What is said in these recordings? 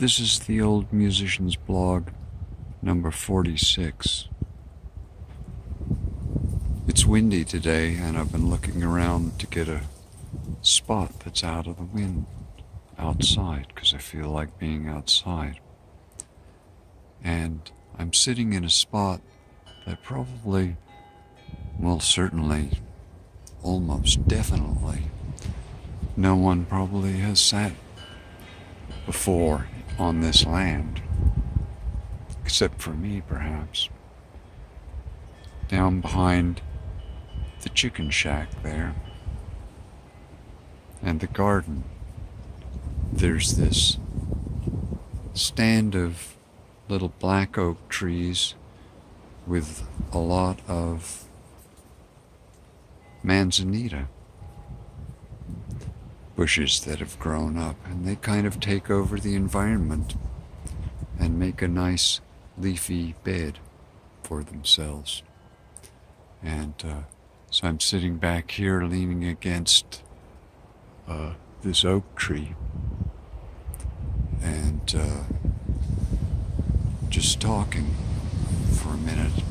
This is the Old Musician's Blog, number 46. It's windy today, and I've been looking around to get a spot that's out of the wind outside, because I feel like being outside. And I'm sitting in a spot that probably, well, certainly, almost definitely, no one probably has sat before on this land, except for me, perhaps. Down behind the chicken shack there, and the garden, there's this stand of little black oak trees with a lot of manzanita bushes that have grown up, and they kind of take over the environment and make a nice leafy bed for themselves. And so I'm sitting back here leaning against this oak tree and just talking for a minute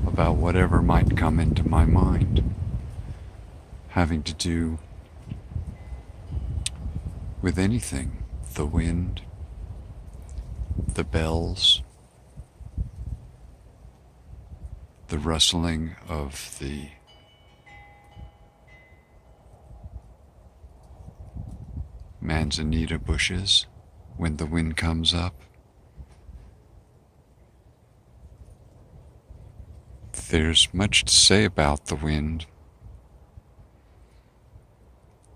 about whatever might come into my mind, having to do with anything: the wind, the bells, the rustling of the manzanita bushes when the wind comes up. There's much to say about the wind,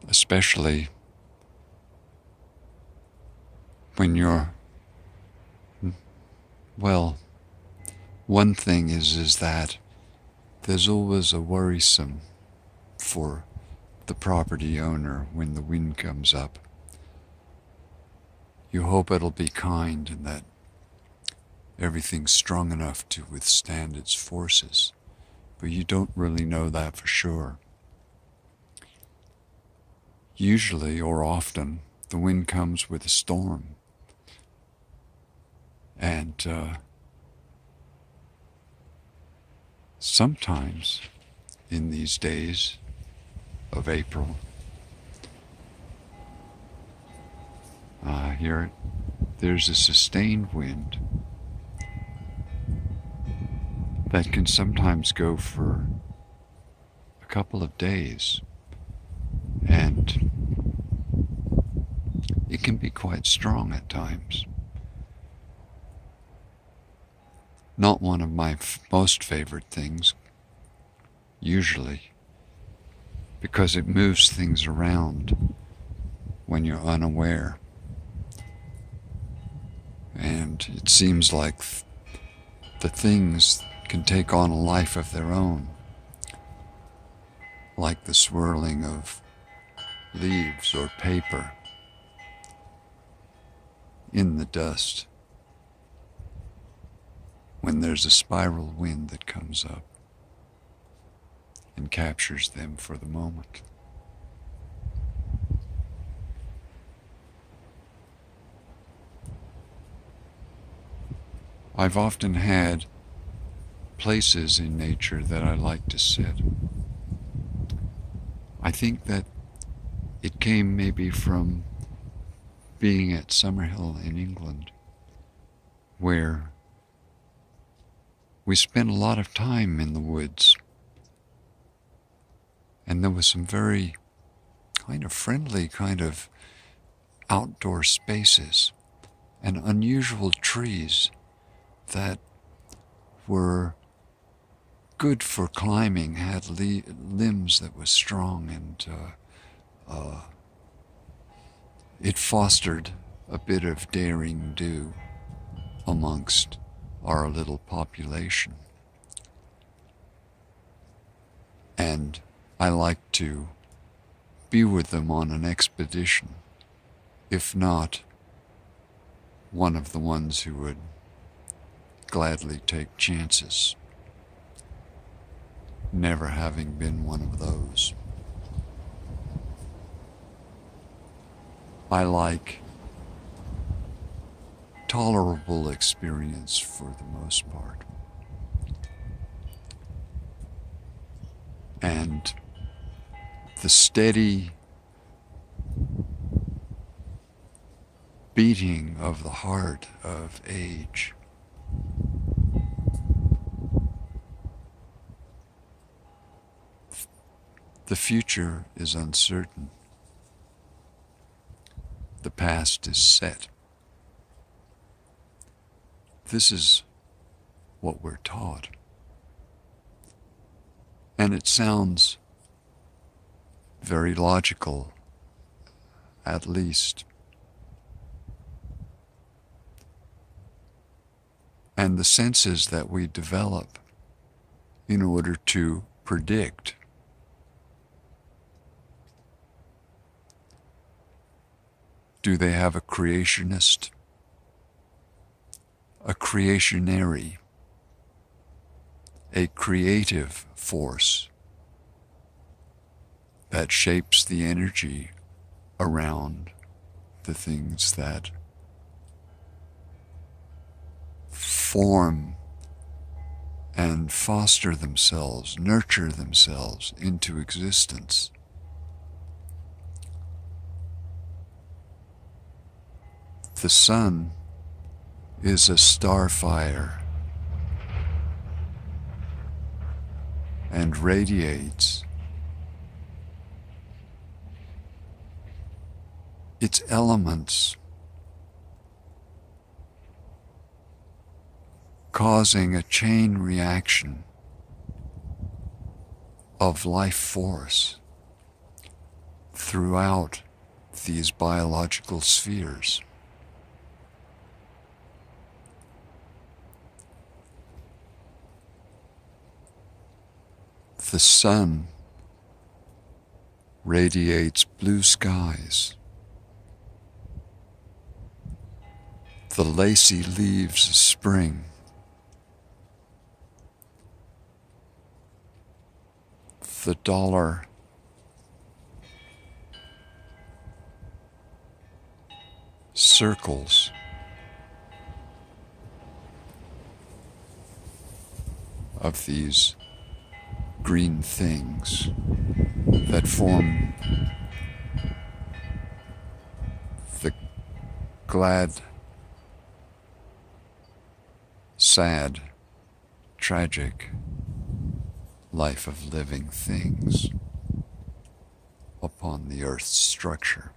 especially when you're, well, one thing is that there's always a worrisome for the property owner when the wind comes up. You hope it'll be kind and that everything's strong enough to withstand its forces, but you don't really know that for sure. Usually, or often, the wind comes with a storm. And sometimes in these days of April, there's a sustained wind that can sometimes go for a couple of days, and it can be quite strong at times. Not one of my most favorite things, usually, because it moves things around when you're unaware. And it seems like the things can take on a life of their own, like the swirling of leaves or paper in the dust when there's a spiral wind that comes up and captures them for the moment. I've often had places in nature that I like to sit. I think that it came maybe from being at Summerhill in England, where we spent a lot of time in the woods, and there was some very kind of friendly kind of outdoor spaces and unusual trees that were good for climbing, had limbs that were strong, and it fostered a bit of daring do amongst our little population. And I like to be with them on an expedition, if not one of the ones who would gladly take chances, never having been one of those. I like tolerable experience for the most part. And the steady beating of the heart of age the future is uncertain. The past is set. This is what we're taught. And it sounds very logical, at least. And the senses that we develop in order to predict do they have a creationist, a creationary, a creative force that shapes the energy around the things that form and foster themselves, nurture themselves into existence? The sun is a starfire and radiates its elements, causing a chain reaction of life force throughout these biological spheres. The sun radiates blue skies. The lacy leaves of spring. The dollar circles of these green things that form the glad, sad, tragic life of living things upon the earth's structure.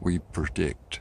We predict